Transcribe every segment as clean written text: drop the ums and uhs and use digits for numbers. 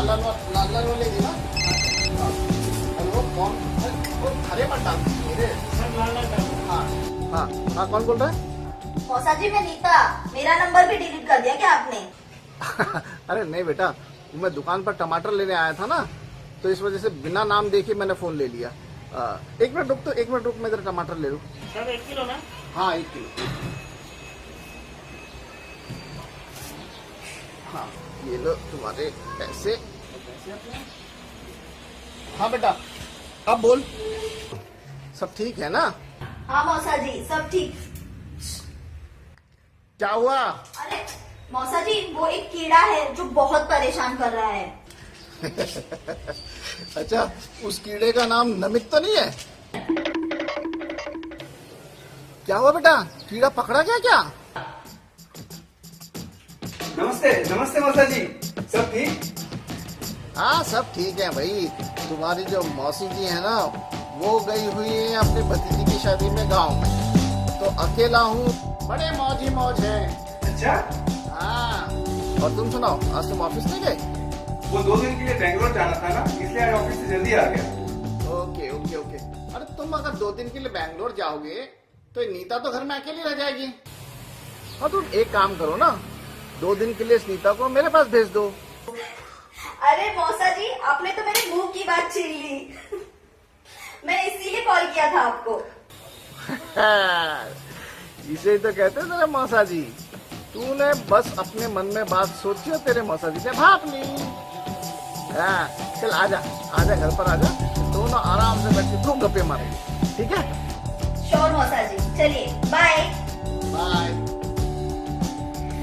लाल वाले थी ना। और वो कौन, वो हरे मत डाल मेरे। हाँ हाँ हाँ, कौन बोल रहा है? मौसा जी, मैं नीता। मेरा नंबर भी डिलीट कर दिया क्या आपने? अरे नहीं बेटा, मैं दुकान पर टमाटर लेने आया था ना, तो इस वजह से बिना नाम देखे मैंने फोन ले लिया। एक मिनट रुक, तो एक मिनट रुक, मैं जरा टमाटर ले लूं। सर 1 किलो ना? हाँ 1 किलो। हाँ ये लो तुम्हारे पैसे। हाँ बेटा, अब बोल, सब ठीक है ना? हाँ मौसा जी, सब ठीक। क्या हुआ? अरे मौसा जी, वो एक कीड़ा है जो बहुत परेशान कर रहा है। अच्छा, उस कीड़े का नाम नमित तो नहीं है? क्या हुआ बेटा, कीड़ा पकड़ा गया क्या? नमस्ते नमस्ते मौसा जी, सब ठीक? हाँ सब ठीक है भाई। तुम्हारी जो मौसी जी है ना, वो गई हुई है अपने भतीजी की शादी में गांव में, तो अकेला हूँ, बड़े मौज ही मौज है। अच्छा, हाँ, और तुम सुनाओ, आज तुम ऑफिस नहीं गए? वो 2 दिन के लिए बैंगलोर जाना था ना, इसलिए आज ऑफिस से जल्दी आ गया। Okay okay okay. अरे तुम अगर 2 दिन के लिए बैंगलोर जाओगे तो नीता तो घर में अकेली रह जाएगी। और तुम एक काम करो ना, 2 दिन के लिए नीता को मेरे पास भेज दो। अरे मौसा जी, आपने तो मेरे मुंह की बात छीन ली। मैं इसीलिए कॉल किया था आपको। इसे ही तो कहते हैं तेरे मौसा जी, तूने बस अपने मन में बात सोची और तेरे मौसा जी ने भाप ली। हाँ, चल आजा आजा, घर पर आजा, दोनों आराम से बैठ के खूब गप्पे मारेंगे, ठीक है? श्योर मौसा जी, चलिए बाय बाय।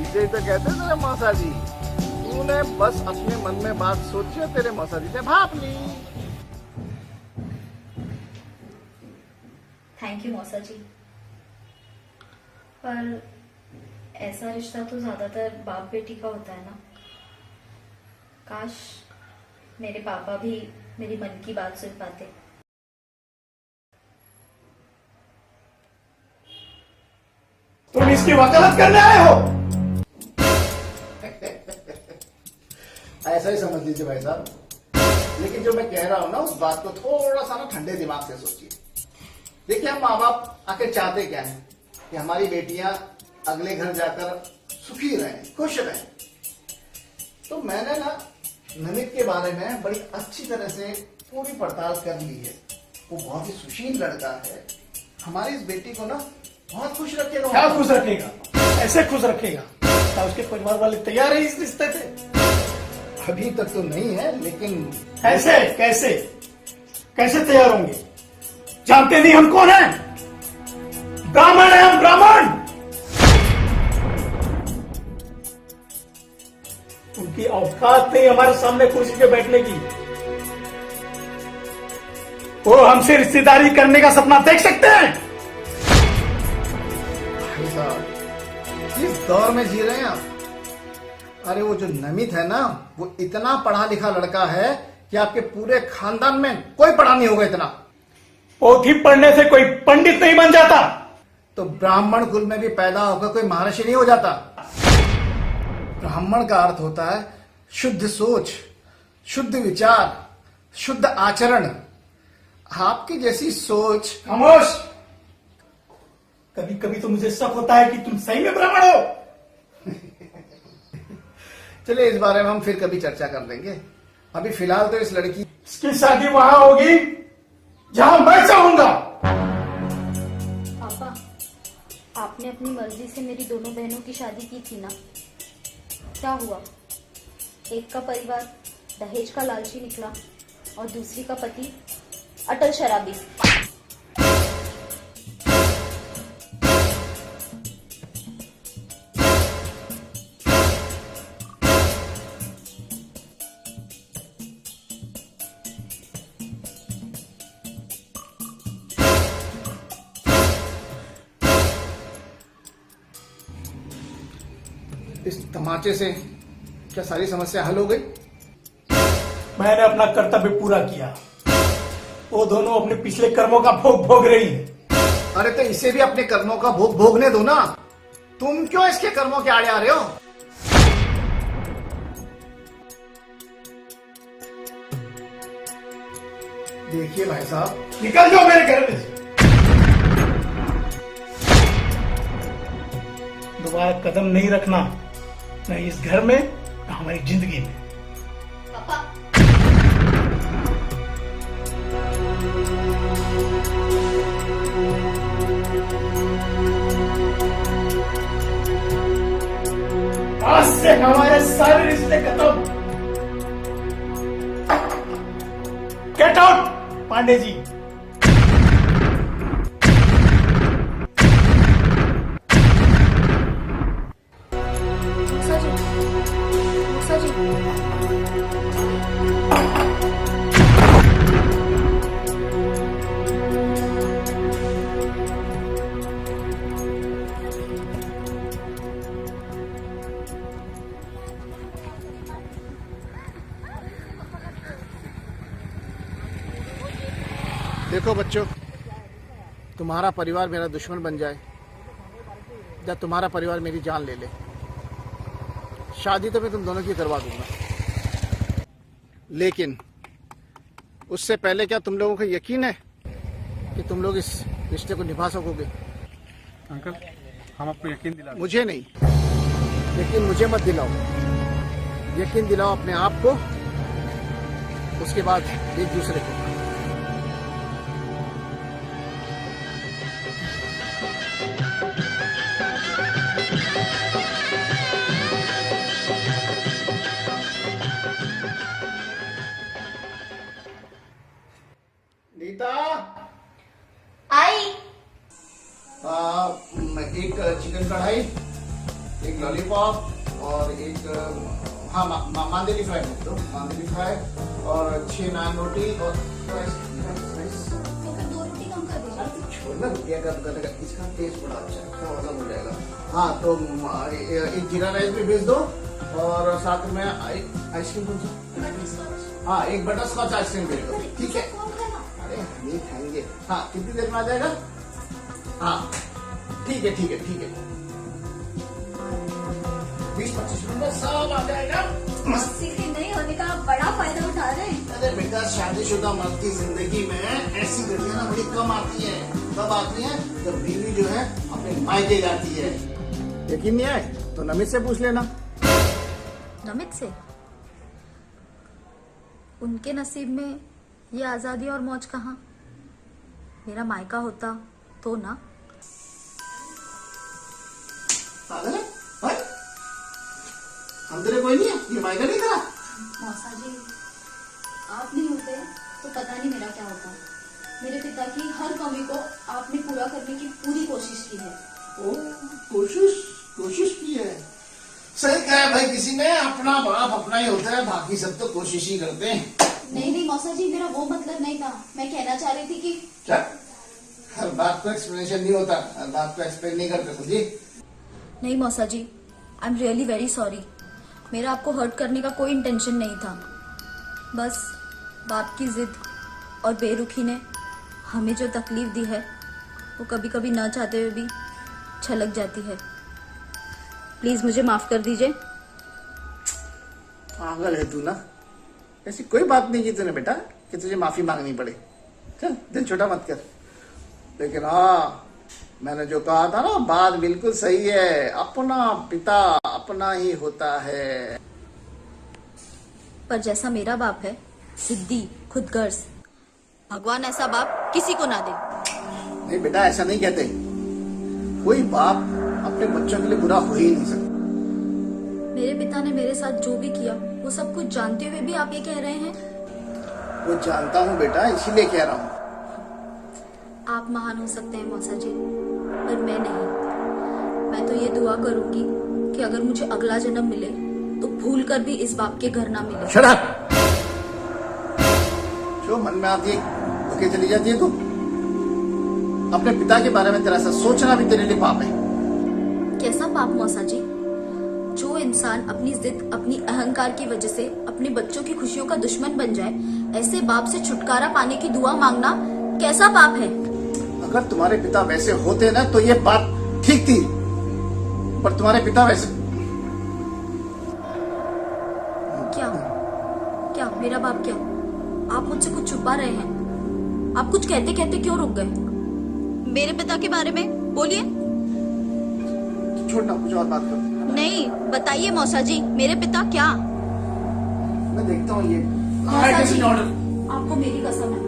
इसे ही तो कहते हैं तेरे मौसा जी, तूने बस अपने मन में बात सोची और तेरे मौसा जी ने भाप ली। थैंक यू मौसा जी, पर ऐसा रिश्ता तो ज्यादातर बाप बेटी का होता है ना। काश मेरे पापा भी मेरी मन की बात सुन पाते। तुम इसकी वकालत करने आए हो? ऐसा ही समझ लीजिए भाई साहब, लेकिन जो मैं कह रहा हूं ना, उस बात को थोड़ा सा ना ठंडे दिमाग से सोचिए। देखिए, हम माँ बाप आखिर चाहते क्या है कि हमारी बेटियां अगले घर जाकर सुखी रहें, खुश रहें। तो मैंने ना नमित के बारे में बड़ी अच्छी तरह से पूरी पड़ताल कर ली है। वो बहुत ही सुशील लड़का है, हमारी इस बेटी को ना बहुत खुश रखेगा। क्या खुश रखेगा? ऐसे खुश रखेगा? क्या उसके परिवार वाले तैयार है इस रिश्ते पे? अभी तक तो नहीं है, लेकिन कैसे कैसे कैसे तैयार होंगे? जानते नहीं हम कौन है? ब्राह्मण है हम, ब्राह्मण। उनकी औकात नहीं हमारे सामने कुर्सी पे बैठने की। वो हमसे रिश्तेदारी करने का सपना देख सकते हैं? भाई साहब, किस दौर में जी रहे हैं आप? अरे वो जो नमित है ना, वो इतना पढ़ा लिखा लड़का है कि आपके पूरे खानदान में कोई पढ़ा नहीं होगा इतना। पोथी पढ़ने से कोई पंडित नहीं बन जाता। तो ब्राह्मण कुल में भी पैदा होकर कोई महर्षि नहीं हो जाता। ब्राह्मण का अर्थ होता है शुद्ध सोच, शुद्ध विचार, शुद्ध आचरण। आपकी जैसी सोच। खामोश। कभी कभी तो मुझे शक होता है कि तुम सही में ब्राह्मण हो। चलिए, इस बारे में हम फिर कभी चर्चा कर लेंगे। अभी फिलहाल तो इस लड़की इसकी शादी वहां होगी जहां मैं चाहूंगा। पापा, आपने अपनी मर्जी से मेरी दोनों बहनों की शादी की थी ना? क्या हुआ? एक का परिवार दहेज का लालची निकला और दूसरी का पति अटल शराबी। इस तमाचे से क्या सारी समस्या हल हो गई? मैंने अपना कर्तव्य पूरा किया। वो दोनों अपने पिछले कर्मों का भोग भोग रही है। अरे तो इसे भी अपने कर्मों का भोग भोगने दो ना। तुम क्यों इसके कर्मों के आड़े आ रहे हो? देखिए भाई साहब, निकल जाओ मेरे घर में से। दोबारा कदम नहीं रखना, न इस घर में न हमारी जिंदगी में। पापा, आज से हमारे सारे रिश्ते खत्म। Get out Pandey ji. मौसा जी, मौसा जी, देखो बच्चों, तुम्हारा परिवार मेरा दुश्मन बन जाए या तुम्हारा परिवार मेरी जान ले ले, शादी तो मैं तुम दोनों की करवा दूंगा, लेकिन उससे पहले क्या तुम लोगों को यकीन है कि तुम लोग इस रिश्ते को निभा सकोगे? अंकल, हम आपको यकीन दिला मुझे नहीं, लेकिन मुझे मत दिलाओ, यकीन दिलाओ अपने आप को, उसके बाद एक दूसरे को। नीता, आई। एक चिकन कढ़ाई, एक लॉलीपॉप और एक मांदेली फ्राई दो, मांदेली फ्राई और 6 नान रोटी और तो फिर 2 रोटी कम कर दीजिए। छोड़ना रुपया का इसका टेस्ट बड़ा अच्छा है, अच्छा मजा हो जाएगा। हाँ तो एक जीरा राइस भी भेज दो और साथ में आइसक्रीम कौन सा? हाँ, एक बटर स्कॉच आइसक्रीम भेज दो, ठीक है? अरे हम ये खाएंगे। हाँ, कितनी देर में आ जाएगा? हाँ ठीक है, ठीक है, ठीक है, 20-25 मिनट में सब आ जाएगा। मस्ती के नहीं होने का बड़ा फायदा उठा रहे हैं। अरे बेटा, शादीशुदा मर्द की जिंदगी में ऐसी घड़ियां ना बड़ी कम आती है। कब आती है? जब बीवी जो है अपने मायके जाती है। यकीन नहीं आए तो नमित से पूछ लेना। नमित से? उनके नसीब में ये आजादी और मौज कहाँ? मेरा मायका होता तो ना। पागल है भाई? हम तेरे कोई नहीं है, ये मायका नहीं करा। मौसा जी, आप नहीं होते तो पता नहीं मेरा क्या होता। मेरे पिता की हर कमी को आपने पूरा करने की पूरी कोशिश की है। ओ, कोशिश की है। सही कहा है भाई किसी ने, अपना बाप अपना ही होता है, बाकी सब तो कोशिश ही करते हैं। नहीं मौसा जी, मेरा वो मतलब नहीं था। मैं कहना चाह रही थी कि क्या? हर बात को एक्सप्लेनेशन नहीं होता, हर बात को एक्सप्लेन नहीं करते समझी? नहीं मौसा ji, I am really very sorry. मेरा आपको हर्ट करने का कोई इंटेंशन नहीं था। बस बाप की जिद और बेरुखी ने हमें जो तकलीफ दी है वो कभी कभी ना चाहते हुए भी छलक जाती है। प्लीज मुझे माफ कर दीजिए। पागल है तू ना, ऐसी कोई बात नहीं की तूने बेटा कि तुझे माफी मांगनी पड़े। चल दिल छोटा मत कर। लेकिन हाँ, मैंने जो कहा था ना, बात बिल्कुल सही है। अपना पिता अपना ही होता है। पर जैसा मेरा बाप है, सिद्धि, खुदगर्ज, भगवान ऐसा बाप किसी को ना दे। नहीं बेटा, ऐसा नहीं कहते। कोई बाप अपने बच्चों के लिए बुरा हो ही नहीं सकता। मेरे पिता ने मेरे साथ जो भी किया वो सब कुछ जानते हुए भी आप ये कह रहे हैं? वो जानता हूँ बेटा, इसीलिए कह रहा हूँ। आप महान हो सकते हैं मौसा जी, पर मैं नहीं। मैं तो ये दुआ करूंगी कि अगर मुझे अगला जन्म मिले तो भूल कर भी इस बाप के घर ना मिले। Shut up! जो मन में आती है ओके चली जाती है तू। अपने पिता के बारे में तेरा सा सोचना भी तेरे लिए पाप है। कैसा पाप मौसा जी? जो इंसान अपनी जिद, अपनी अहंकार की वजह से अपने बच्चों की खुशियों का दुश्मन बन जाए, ऐसे बाप से छुटकारा पाने की दुआ मांगना कैसा पाप है? अगर तुम्हारे पिता वैसे होते ना तो ये बात ठीक थी, पर तुम्हारे पिता वैसे। क्या? क्या मेरा बाप? क्या आप मुझसे कुछ छुपा रहे हैं? आप कुछ कहते कहते क्यों रुक गए? मेरे पिता के बारे में बोलिए। छोड़ना, कुछ और बात करते हैं। नहीं, बताइए मौसा जी, मेरे पिता क्या? मैं देखता हूँ ये। मौसा जी, आपको मेरी कसम है,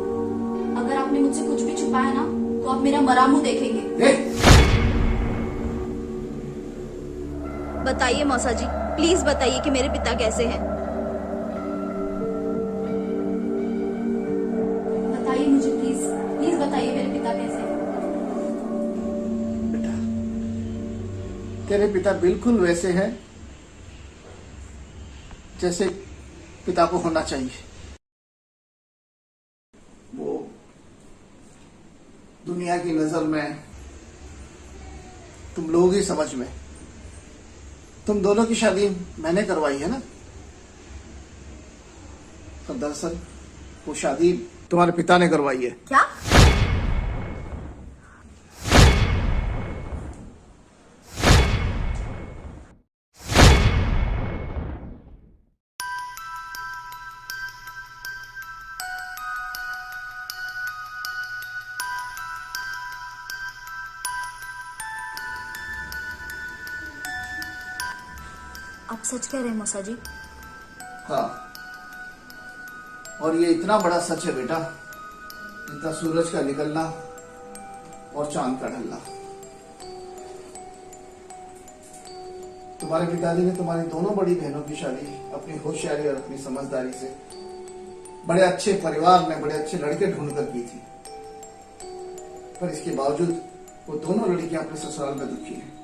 अगर आपने मुझसे कुछ भी छुपाया ना तो आप मेरा मरा मुंह देखेंगे। बताइए मौसा जी, प्लीज बताइए कि मेरे पिता कैसे हैं। बताइए मुझे, प्लीज प्लीज बताइए मेरे पिता कैसे हैं। बेटा, तेरे पिता बिल्कुल वैसे हैं जैसे पिता को होना चाहिए। वो दुनिया की नजर में, तुम लोगों की समझ में, तुम दोनों की शादी मैंने करवाई है ना, पर दरअसल वो शादी तुम्हारे पिता ने करवाई है। क्या? आप सच कह रहे हैं मौसा जी? हाँ, और ये इतना बड़ा सच है बेटा, जितना सूरज का निकलना और चांद का ढलना। तुम्हारे पिताजी ने तुम्हारी दोनों बड़ी बहनों की शादी अपनी होशियारी और अपनी समझदारी से बड़े अच्छे परिवार में बड़े अच्छे लड़के ढूंढकर की थी, पर इसके बावजूद वो दोनों लड़कियां अपने ससुराल में दुखी हैं,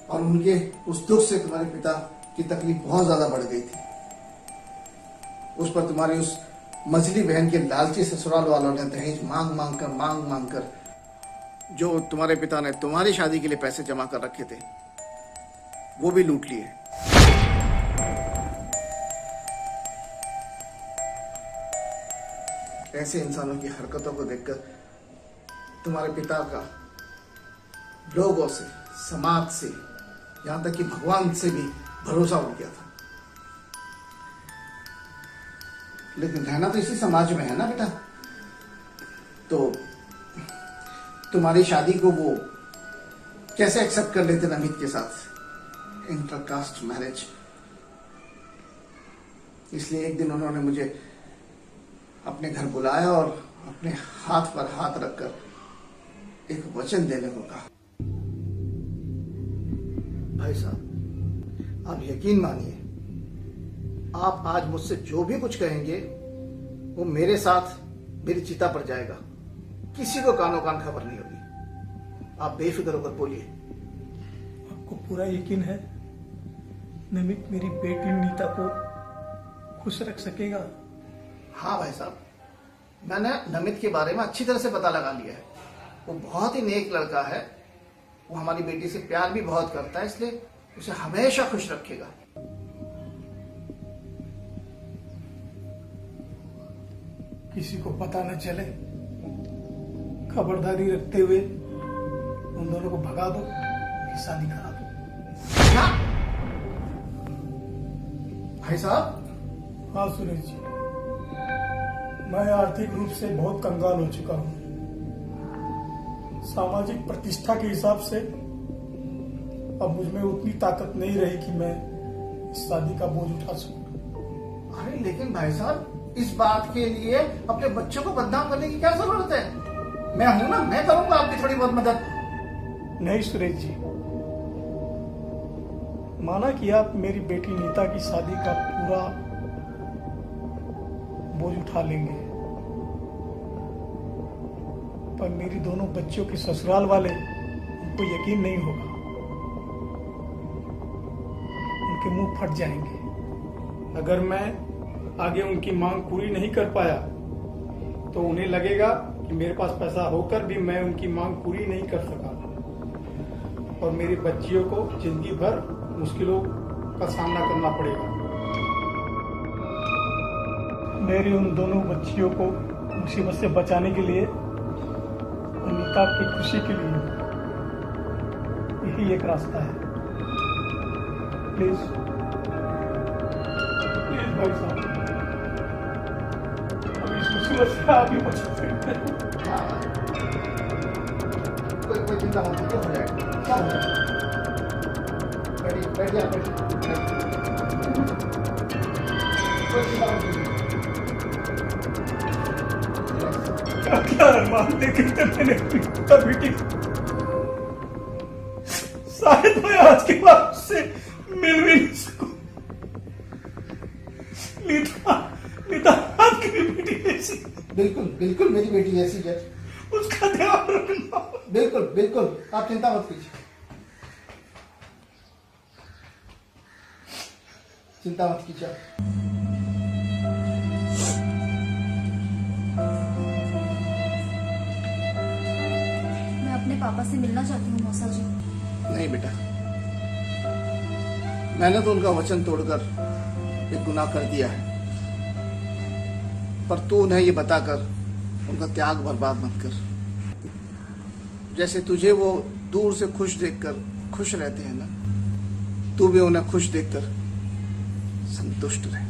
और उनके उस दुख से तुम्हारे पिता की तकलीफ बहुत ज्यादा बढ़ गई थी। उस पर तुम्हारी उस मझली बहन के लालची ससुराल वालों ने दहेज मांग मांग कर जो तुम्हारे पिता ने तुम्हारी शादी के लिए पैसे जमा कर रखे थे वो भी लूट लिए। ऐसे इंसानों की हरकतों को देखकर तुम्हारे पिता का लोगों से, समाज से, यहां तक कि भगवान से भी भरोसा उठ गया था। लेकिन रहना तो इसी समाज में है ना बेटा, तो तुम्हारी शादी को वो कैसे एक्सेप्ट कर लेते नमित के साथ, इंटरकास्ट मैरिज। इसलिए एक दिन उन्होंने मुझे अपने घर बुलाया और अपने हाथ पर हाथ रखकर एक वचन देने को कहा। भाई साहब, आप यकीन मानिए, आप आज मुझसे जो भी कुछ कहेंगे वो मेरे साथ मेरी चिता पर जाएगा, किसी को कानो कान खबर नहीं होगी। आप बेफिक्र होकर बोलिए। आपको पूरा यकीन है नमित मेरी बेटी नीता को खुश रख सकेगा? हाँ भाई साहब, मैंने नमित के बारे में अच्छी तरह से पता लगा लिया है। वो बहुत ही नेक लड़का है, वो हमारी बेटी से प्यार भी बहुत करता है, इसलिए उसे हमेशा खुश रखेगा। किसी को पता न चले, खबरदारी रखते हुए उन दोनों को भगा दो, फिर शादी करा दो। क्या? भाई साहब? हाँ सुरेश जी, मैं आर्थिक रूप से बहुत कंगाल हो चुका हूँ। सामाजिक प्रतिष्ठा के हिसाब से अब मुझमें उतनी ताकत नहीं रही कि मैं इस शादी का बोझ उठा सकूं। अरे लेकिन भाई साहब, इस बात के लिए अपने बच्चों को बदनाम करने की क्या जरूरत है? मैं हूं ना, मैं करूंगा आपकी थोड़ी बहुत मदद। नहीं सुरेश जी, माना कि आप मेरी बेटी नीता की शादी का पूरा बोझ उठा लेंगे, पर मेरी दोनों बच्चियों के ससुराल वाले, उनको यकीन नहीं होगा, उनके मुंह फट जाएंगे। अगर मैं आगे उनकी मांग पूरी नहीं कर पाया तो उन्हें लगेगा कि मेरे पास पैसा होकर भी मैं उनकी मांग पूरी नहीं कर सका, और मेरी बच्चियों को जिंदगी भर मुश्किलों का सामना करना पड़ेगा। मेरी उन दोनों बच्चियों को मुसीबत से बचाने के लिए, नीता की खुशी के लिए, यही एक रास्ता है। प्लीज प्लीज भाई साहब, अब इस मुश्किल से आगे बढ़ सकते हैं। हाँ, कोई चिंता मत कीजिए, हो जाएगा, सब हो जाएगा। बैठिए, बैठिए आप, बैठिए। कोई चिंता मत कीजिए। क्या क्या अरमान देखे थे मैंने अपनी बेटी, शायद मैं आज के बाद उससे मिल भी नहीं सकूं। नीता आपकी भी बेटी ऐसी, बिल्कुल बिल्कुल मेरी बेटी जैसी है। उसका ध्यान रखना। बिल्कुल बिल्कुल, आप चिंता मत कीजिए, चिंता मत कीजिए आप। मैं अपने पापा से मिलना चाहती हूँ मौसा जी। नहीं बेटा, मैंने तो उनका वचन तोड़कर एक गुनाह कर दिया है, पर तू उन्हें ये बताकर उनका त्याग बर्बाद मत कर। जैसे तुझे वो दूर से खुश देखकर खुश रहते हैं ना, तू भी उन्हें खुश देखकर संतुष्ट रहे।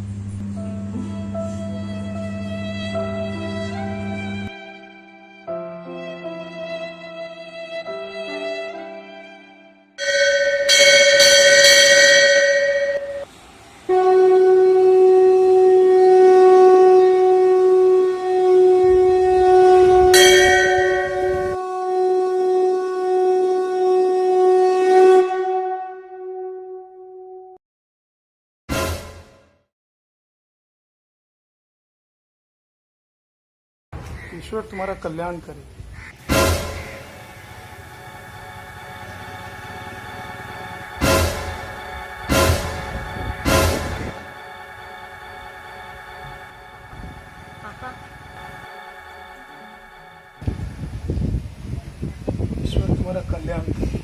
ईश्वर तुम्हारा कल्याण करे। पापा, ईश्वर तुम्हारा कल्याण करे।